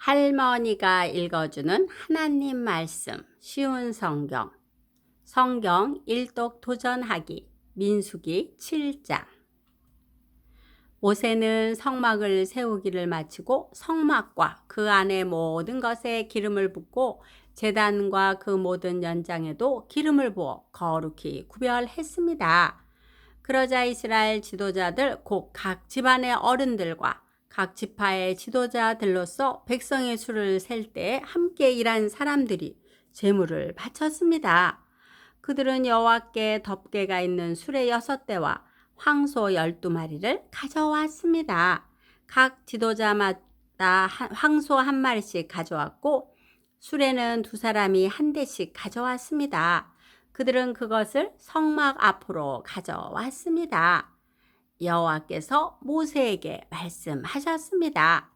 할머니가 읽어주는 하나님 말씀, 쉬운 성경, 성경 일독 도전하기, 민수기 7장. 모세는 성막을 세우기를 마치고 성막과 그 안의 모든 것에 기름을 붓고 제단과 그 모든 연장에도 기름을 부어 거룩히 구별했습니다. 그러자 이스라엘 지도자들 곧 각 집안의 어른들과 각 지파의 지도자들로서 백성의 수를 셀 때 함께 일한 사람들이 제물을 바쳤습니다. 그들은 여호와께 덮개가 있는 수레 6대와 황소 12마리를 가져왔습니다. 각 지도자마다 황소 1마리씩 가져왔고 수레는 2사람이 1대씩 가져왔습니다. 그들은 그것을 성막 앞으로 가져왔습니다. 여호와께서 모세에게 말씀하셨습니다.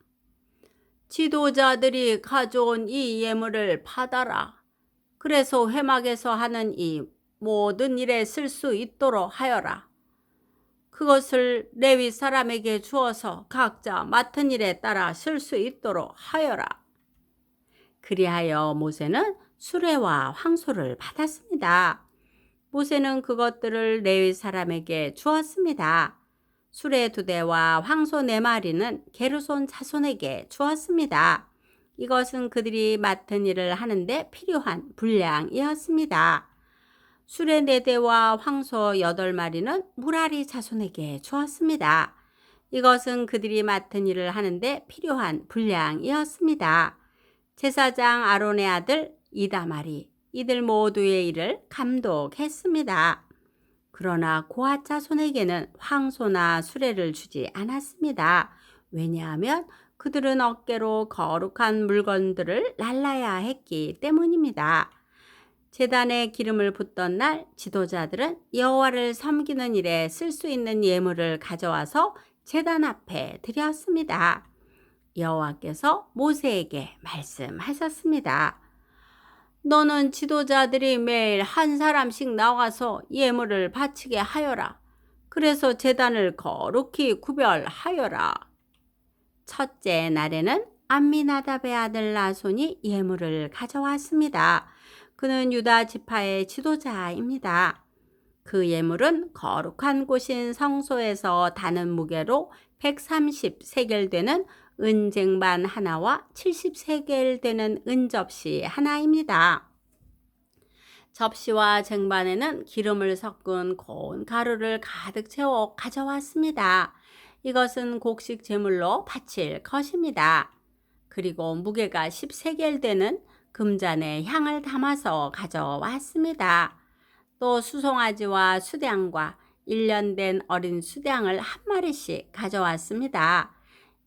지도자들이 가져온 이 예물을 받아라. 그래서 회막에서 하는 이 모든 일에 쓸 수 있도록 하여라. 그것을 레위 사람에게 주어서 각자 맡은 일에 따라 쓸 수 있도록 하여라. 그리하여 모세는 수레와 황소를 받았습니다. 모세는 그것들을 레위 사람에게 주었습니다. 수레 2대와 황소 4마리는 게르손 자손에게 주었습니다. 이것은 그들이 맡은 일을 하는데 필요한 분량이었습니다. 수레 4대와 황소 8마리는 무라리 자손에게 주었습니다. 이것은 그들이 맡은 일을 하는데 필요한 분량이었습니다. 제사장 아론의 아들 이다말이 이들 모두의 일을 감독했습니다. 그러나 고핫 자손에게는 황소나 수레를 주지 않았습니다. 왜냐하면 그들은 어깨로 거룩한 물건들을 날라야 했기 때문입니다. 제단에 기름을 붓던 날 지도자들은 여호와를 섬기는 일에 쓸 수 있는 예물을 가져와서 제단 앞에 드렸습니다. 여호와께서 모세에게 말씀하셨습니다. 너는 지도자들이 매일 1사람씩 나와서 예물을 바치게 하여라. 그래서 제단을 거룩히 구별하여라. 첫째 날에는 암미나답의 아들 나손이 예물을 가져왔습니다. 그는 유다 지파의 지도자입니다. 그 예물은 거룩한 곳인 성소에서 다는 무게로 130세겔 되는 은쟁반 하나와 70세겔 되는 은접시 하나입니다. 접시와 쟁반에는 기름을 섞은 고운 가루를 가득 채워 가져왔습니다. 이것은 곡식 제물로 바칠 것입니다. 그리고 무게가 10세겔 되는 금잔에 향을 담아서 가져왔습니다. 또 수송아지와 수량과 1년 된 어린 수량을 1마리씩 가져왔습니다.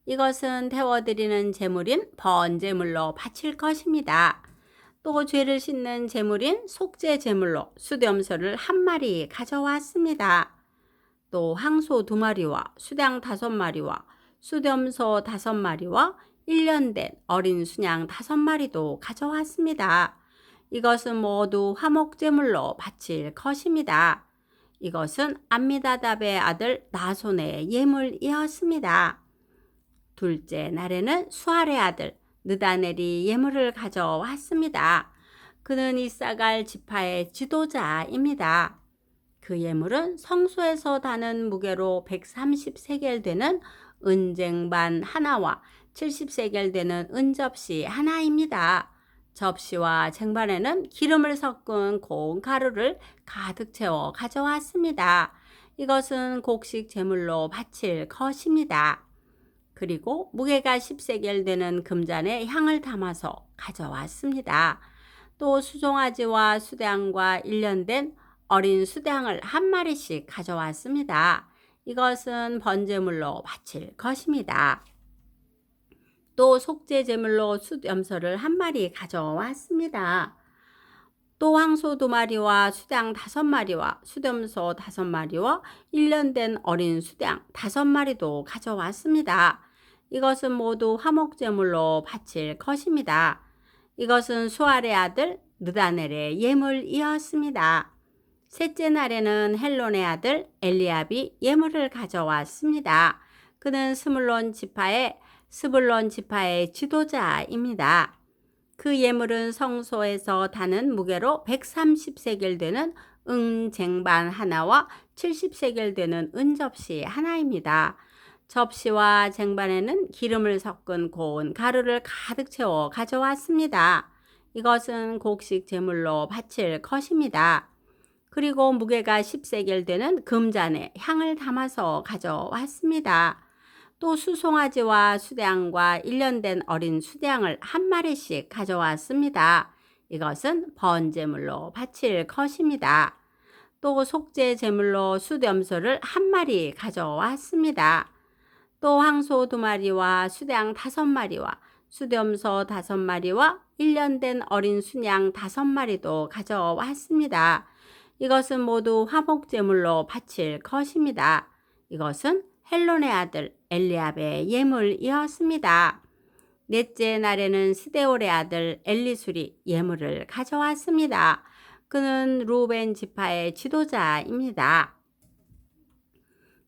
이것은 태워드리는 제물인 번제물로 바칠 것입니다. 또 죄를 씻는 제물인 속죄 제물로 수염소를 1마리 가져왔습니다. 또 황소 2마리와 수량 5마리와 수염소 5마리와 1년 된 어린 수양 5마리도 가져왔습니다. 이것은 모두 화목제물로 바칠 것입니다. 이것은 암미다답의 아들 나손의 예물이었습니다. 둘째 날에는 수알의 아들 느다넬이 예물을 가져왔습니다. 그는 이사갈 지파의 지도자입니다. 그 예물은 성소에서 다는 무게로 130세겔 되는 은쟁반 하나와 70세겔 되는 은접시 하나입니다. 접시와 쟁반에는 기름을 섞은 고운 가루를 가득 채워 가져왔습니다. 이것은 곡식 제물로 바칠 것입니다. 그리고 무게가 10세겔 되는 금잔에 향을 담아서 가져왔습니다. 또 수송아지와 수량과 1년 된 어린 수량을 1마리씩 가져왔습니다. 이것은 번제물로 바칠 것입니다. 또 속죄 제물로 숫염소를 1마리 가져왔습니다. 또 황소 2마리와 수량 5마리와 수염소 5마리와 1년 된 어린 수량 5마리도 가져왔습니다. 이것은 모두 화목제물로 바칠 것입니다. 이것은 수알의 아들 느다넬의 예물이었습니다. 셋째 날에는 헬론의 아들 엘리압이 예물을 가져왔습니다. 그는 스물론 지파의 스불론 지파의 지도자입니다. 그 예물은 성소에서 다는 무게로 130세겔 되는 은쟁반 하나와 70세겔 되는 은접시 하나입니다. 접시와 쟁반에는 기름을 섞은 고운 가루를 가득 채워 가져왔습니다. 이것은 곡식 제물로 바칠 것입니다. 그리고 무게가 10세겔 되는 금잔에 향을 담아서 가져왔습니다. 또 수송아지와 수량과 1년 된 어린 수량을 한 마리씩 가져왔습니다. 이것은 번제물로 바칠 것입니다. 또 속죄 제물로 숫염소를 한 마리 가져왔습니다. 또 황소 2마리와 수량 5마리와 숫염소 5마리와 1년 된 어린 순양 5마리도 가져왔습니다. 이것은 모두 화목제물로 바칠 것입니다. 이것은 헬론의 아들 엘리압의 예물이었습니다. 넷째 날에는 스데올의 아들 엘리술이 예물을 가져왔습니다. 그는 루벤 지파의 지도자입니다.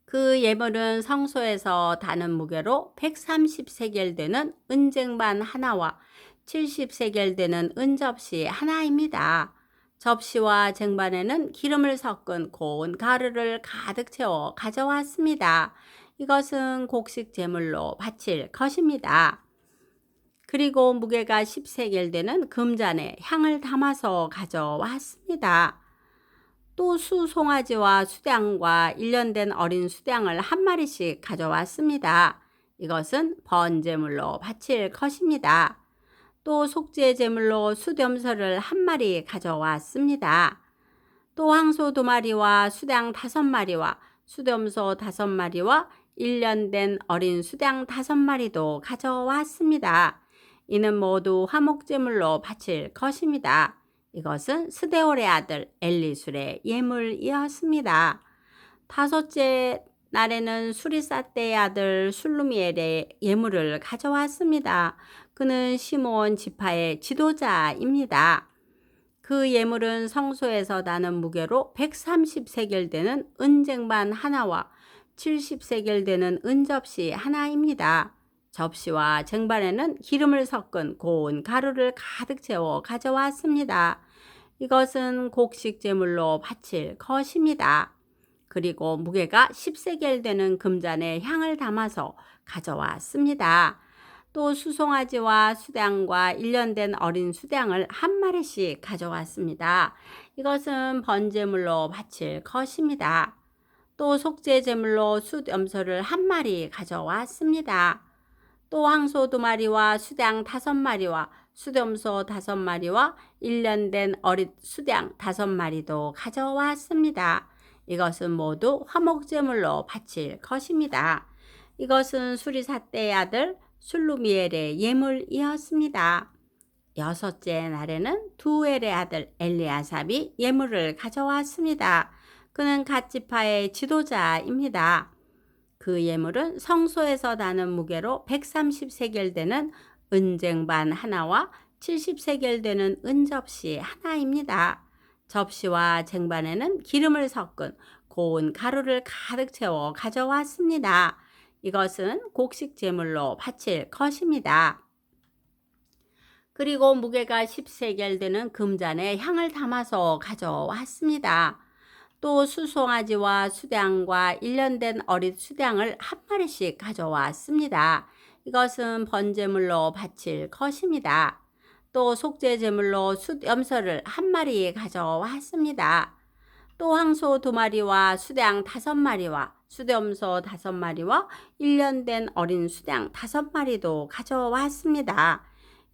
그 예물은 성소에서 다는 무게로 130세겔 되는 은쟁반 하나와 70세겔 되는 은접시 하나입니다. 접시와 쟁반에는 기름을 섞은 고운 가루를 가득 채워 가져왔습니다. 이것은 곡식 제물로 바칠 것입니다. 그리고 무게가 10세겔 되는 금잔에 향을 담아서 가져왔습니다. 또 수송아지와 수량과 1년 된 어린 수량을 한 마리씩 가져왔습니다. 이것은 번제물로 바칠 것입니다. 또 속죄 제물로 숫염소를 한 마리 가져왔습니다. 또 황소 2마리와 수량 5마리와 숫염소 5마리와 1년 된 어린 수량 5마리도 가져왔습니다. 이는 모두 화목제물로 바칠 것입니다. 이것은 스데올의 아들 엘리술의 예물이었습니다. 5째 날에는 수리사떼의 아들 술루미엘의 예물을 가져왔습니다. 그는 시므온 지파의 지도자입니다. 그 예물은 성소에서 나는 무게로 130세겔 되는 은쟁반 하나와 70세겔 되는 은접시 하나입니다. 접시와 쟁반에는 기름을 섞은 고운 가루를 가득 채워 가져왔습니다. 이것은 곡식 제물로 바칠 것입니다. 그리고 무게가 10세겔 되는 금잔에 향을 담아서 가져왔습니다. 또 수송아지와 수량과 1년 된 어린 수량을 한 마리씩 가져왔습니다. 이것은 번제물로 바칠 것입니다. 또 속죄 제물로 숫염소를 한 마리 가져왔습니다. 또 황소 2마리와 수량 5마리와 숫염소 5마리와 1년 된 어린 수량 5마리도 가져왔습니다. 이것은 모두 화목제물로 바칠 것입니다. 이것은 수리사떼의 아들 술루미엘의 예물이었습니다. 6째 날에는 두엘의 아들 엘리아삽이 예물을 가져왔습니다. 그는 갓 지파의 지도자입니다. 그 예물은 성소에서 나는 무게로 130세겔 되는 은쟁반 하나와 70세겔 되는 은접시 하나입니다. 접시와 쟁반에는 기름을 섞은 고운 가루를 가득 채워 가져왔습니다. 이것은 곡식 제물로 바칠 것입니다. 그리고 무게가 10세겔 되는 금잔에 향을 담아서 가져왔습니다. 또 수송아지와 수량과 1년 된 어린 수량을 한 마리씩 가져왔습니다. 이것은 번제물로 바칠 것입니다. 또 속죄 제물로 숫염소를 한 마리 가져왔습니다. 또 황소 2마리와 수량 5마리와 숫염소 5마리와 1년 된 어린 수량 5마리도 가져왔습니다.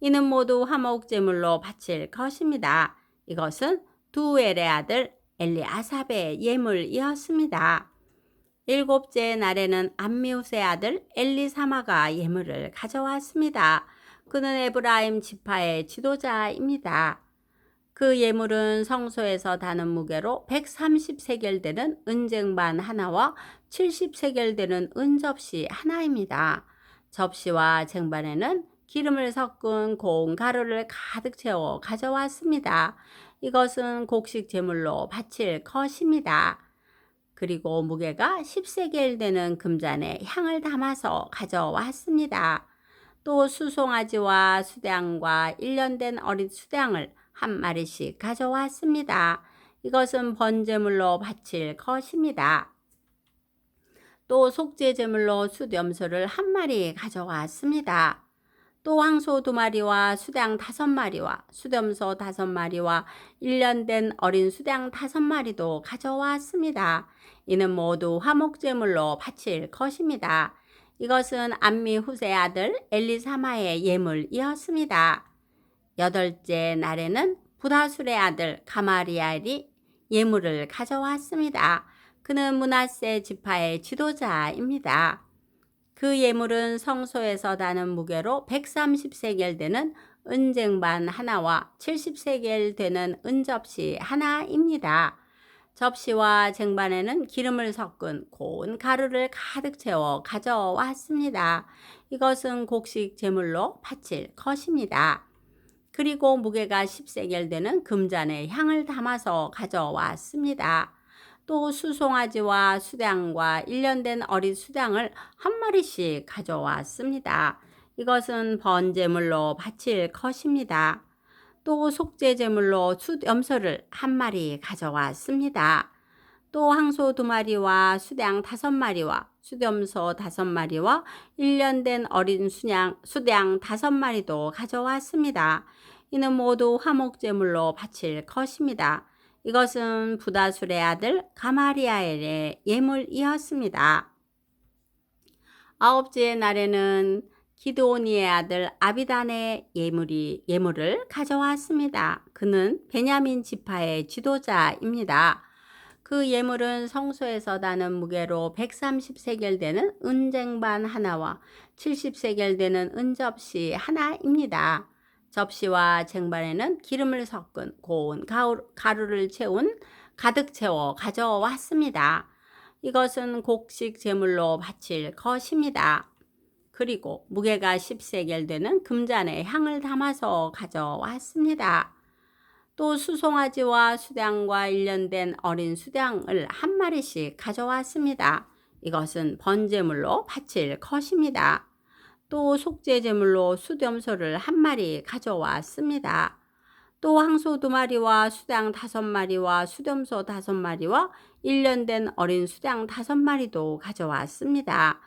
이는 모두 화목제물로 바칠 것입니다. 이것은 두엘의 아들 엘리아삽의 예물이었습니다. 7째 날에는 암미우스의 아들 엘리사마가 예물을 가져왔습니다. 그는 에브라임 지파의 지도자입니다. 그 예물은 성소에서 다는 무게로 130세겔 되는 은쟁반 하나와 70세겔 되는 은접시 하나입니다. 접시와 쟁반에는 기름을 섞은 고운 가루를 가득 채워 가져왔습니다. 이것은 곡식 제물로 바칠 것입니다. 그리고 무게가 10세겔 되는 금잔에 향을 담아서 가져왔습니다. 또 수송아지와 수량과 1년 된 어린 수량을 한 마리씩 가져왔습니다. 이것은 번제물로 바칠 것입니다. 또 속죄제물로 숫염소를 한 마리 가져왔습니다. 또 황소 2마리와 수량 5마리와 숫염소 5마리와 1년 된 어린 수량 5마리도 가져왔습니다. 이는 모두 화목제물로 바칠 것입니다. 이것은 암미 후세 아들 엘리사마의 예물이었습니다. 8째 날에는 부다술의 아들 가마리엘이 예물을 가져왔습니다. 그는 므낫세 지파의 지도자입니다. 그 예물은 성소에서 다는 무게로 130세겔 되는 은쟁반 하나와 70세겔 되는 은접시 하나입니다. 접시와 쟁반에는 기름을 섞은 고운 가루를 가득 채워 가져왔습니다. 이것은 곡식 제물로 바칠 것입니다. 그리고 무게가 10세겔 되는 금잔에 향을 담아서 가져왔습니다. 또 수송아지와 수량과 1년 된 어린 수량을 한 마리씩 가져왔습니다. 이것은 번제물로 바칠 것입니다. 또 속죄제물로 숫염소를 한 마리 가져왔습니다. 또 황소 2마리와 수량 5마리와 숫염소 5마리와 1년 된 어린 수량 5마리도 가져왔습니다. 이는 모두 화목제물로 바칠 것입니다. 이것은 부다술의 아들 가마리아엘의 예물이었습니다. 9째 날에는 기드오니의 아들 아비단의 예물을 가져왔습니다. 그는 베냐민 지파의 지도자입니다. 그 예물은 성소에서 다는 무게로 130세겔 되는 은쟁반 하나와 70세겔 되는 은접시 하나입니다. 접시와 쟁반에는 기름을 섞은 고운 가루를 가득 채워 가져왔습니다. 이것은 곡식 제물로 바칠 것입니다. 그리고 무게가 10세겔 되는 금잔에 향을 담아서 가져왔습니다. 또 수송아지와 수량과 1년 된 어린 수량을 한 마리씩 가져왔습니다. 이것은 번제물로 바칠 것입니다. 또 속죄제물로 숫염소를 한 마리 가져왔습니다. 또 황소 2마리와 수량 5마리와 숫염소 5마리와 1년 된 어린 수량 5마리도 가져왔습니다.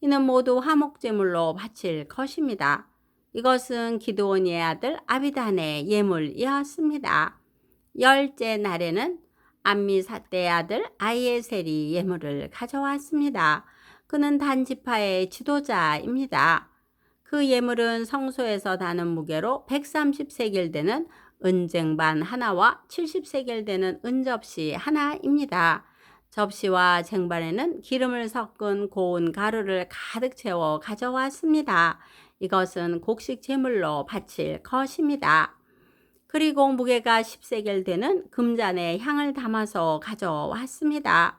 이는 모두 화목제물로 바칠 것입니다. 이것은 기드온의 아들 아비단의 예물이었습니다. 10째 날에는 암미사대의 아들 아이에셀이 예물을 가져왔습니다. 그는 단 지파의 지도자입니다. 그 예물은 성소에서 다는 무게로 130세겔 되는 은쟁반 하나와 70세겔 되는 은접시 하나입니다. 접시와 쟁반에는 기름을 섞은 고운 가루를 가득 채워 가져왔습니다. 이것은 곡식 제물로 바칠 것입니다. 그리고 무게가 10세겔 되는 금잔에 향을 담아서 가져왔습니다.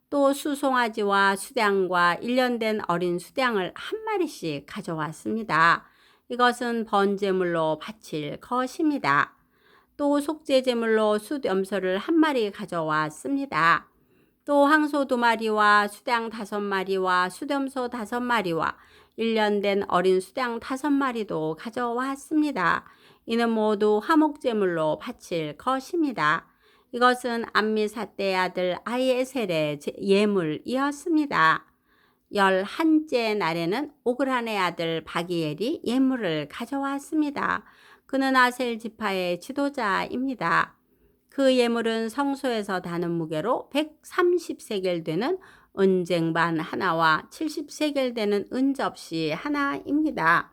또 수송아지와 수량과 1년 된 어린 수량을 한 마리씩 가져왔습니다. 이것은 번제물로 바칠 것입니다. 또 속죄제물로 숫염소를 한 마리 가져왔습니다. 또 황소 2마리와 수량 5마리와 숫염소 5마리와 1년 된 어린 수량 5마리도 가져왔습니다. 이는 모두 화목제물로 바칠 것입니다. 이것은 암미사대의 아들 아이에셀의 예물이었습니다. 11째 날에는 오그란의 아들 바기엘이 예물을 가져왔습니다. 그는 아셀 지파의 지도자입니다. 그 예물은 성소에서 다는 무게로 130세겔 되는 은쟁반 하나와 70세겔 되는 은접시 하나입니다.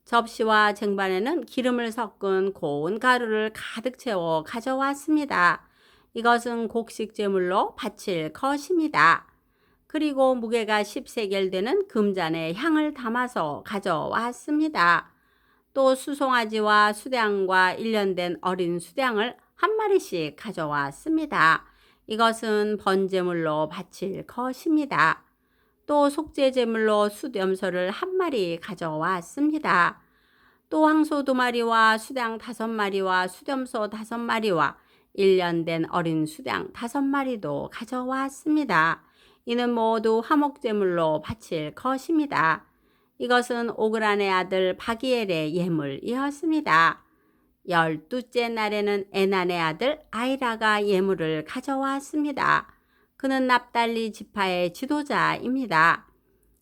접시와 쟁반에는 기름을 섞은 고운 가루를 가득 채워 가져왔습니다. 이것은 곡식 제물로 바칠 것입니다. 그리고 무게가 10세겔 되는 금잔에 향을 담아서 가져왔습니다. 또 수송아지와 수량과 1년 된 어린 수량을 한 마리씩 가져왔습니다. 이것은 번제물로 바칠 것입니다. 또 속죄제물로 숫염소를 한 마리 가져왔습니다. 또 황소 2마리와 수량 5마리와 숫염소 5마리와 1년 된 어린 수량 5마리도 가져왔습니다. 이는 모두 화목제물로 바칠 것입니다. 이것은 오그란의 아들 바기엘의 예물이었습니다. 12째 날에는 에난의 아들 아이라가 예물을 가져왔습니다. 그는 납달리 지파의 지도자입니다.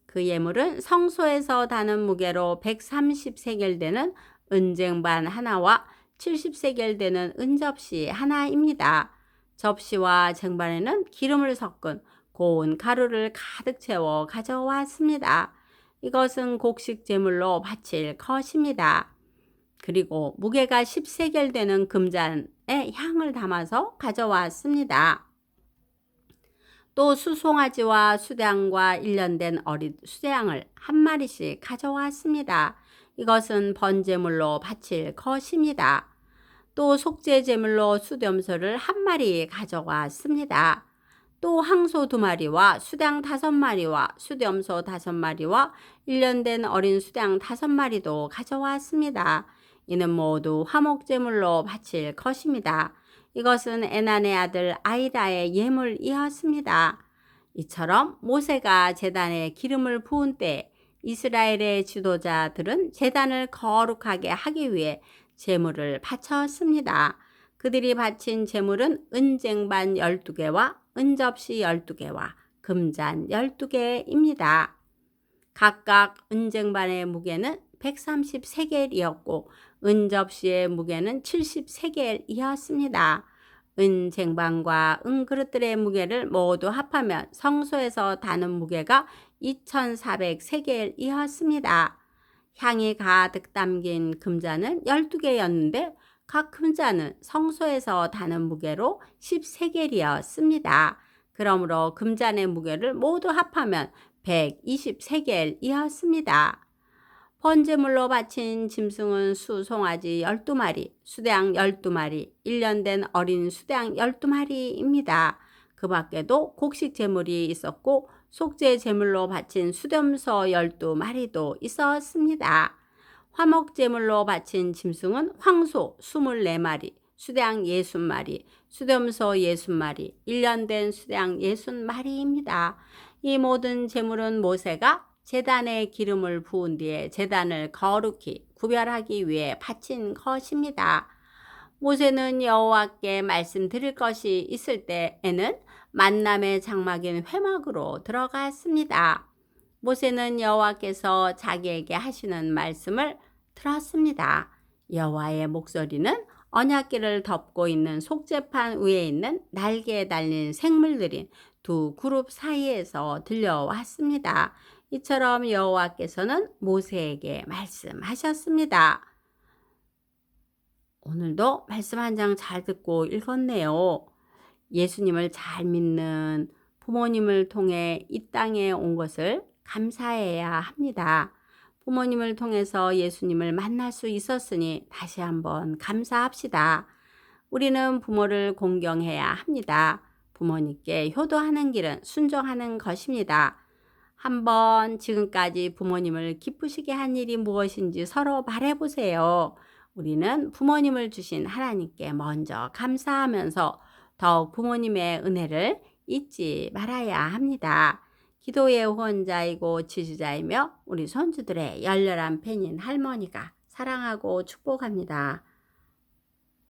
그 예물은 성소에서 다는 무게로 130세겔 되는 은쟁반 하나와 70세겔 되는 은접시 하나입니다. 접시와 쟁반에는 기름을 섞은 고운 가루를 가득 채워 가져왔습니다. 이것은 곡식 제물로 바칠 것입니다. 그리고 무게가 10세겔 되는 금잔에 향을 담아서 가져왔습니다. 또 수송아지와 수양과 1년 된 어린 수양을 한 마리씩 가져왔습니다. 이것은 번제물로 바칠 것입니다. 또 속죄 제물로 수염소를 한 마리 가져왔습니다. 또 항소 2마리와 수양 5마리와 수염소 5마리와 1년 된 어린 수양 5마리도 가져왔습니다. 이는 모두 화목제물로 바칠 것입니다. 이것은 에난의 아들 아이라의 예물이었습니다. 이처럼 모세가 제단에 기름을 부은 때 이스라엘의 지도자들은 제단을 거룩하게 하기 위해 제물을 바쳤습니다. 그들이 바친 제물은 은쟁반 12개와 은접시 12개와 금잔 12개입니다. 각각 은쟁반의 무게는 130세겔이었고 은접시의 무게는 70세겔이었습니다. 은쟁반과 은그릇들의 무게를 모두 합하면 성소에서 다는 무게가 2400세겔이었습니다. 향이 가득 담긴 금잔은 12개였는데 각 금잔은 성소에서 다는 무게로 10세겔이었습니다. 그러므로 금잔의 무게를 모두 합하면 120세겔이었습니다. 번제물로 바친 짐승은 수송아지 12마리, 수양 12마리, 1년 된 어린 수양 12마리입니다. 그 밖에도 곡식 제물이 있었고 속죄 제물로 바친 수염소 12마리도 있었습니다. 화목 제물로 바친 짐승은 황소 24마리, 수양 60마리, 수염소 60마리, 1년 된 수양 60마리입니다. 이 모든 제물은 모세가 제단에 기름을 부은 뒤에 제단을 거룩히 구별하기 위해 바친 것입니다. 모세는 여호와께 말씀드릴 것이 있을 때에는 만남의 장막인 회막으로 들어갔습니다. 모세는 여호와께서 자기에게 하시는 말씀을 들었습니다. 여호와의 목소리는 언약궤를 덮고 있는 속죄판 위에 있는 날개에 달린 생물들인 두 그룹 사이에서 들려왔습니다. 이처럼 여호와께서는 모세에게 말씀하셨습니다. 오늘도 말씀 한 장 잘 듣고 읽었네요. 예수님을 잘 믿는 부모님을 통해 이 땅에 온 것을 감사해야 합니다. 부모님을 통해서 예수님을 만날 수 있었으니 다시 한번 감사합시다. 우리는 부모를 공경해야 합니다. 부모님께 효도하는 길은 순종하는 것입니다. 한번 지금까지 부모님을 기쁘시게 한 일이 무엇인지 서로 말해보세요. 우리는 부모님을 주신 하나님께 먼저 감사하면서 더욱 부모님의 은혜를 잊지 말아야 합니다. 기도의 후원자이고 지주자이며 우리 손주들의 열렬한 팬인 할머니가 사랑하고 축복합니다.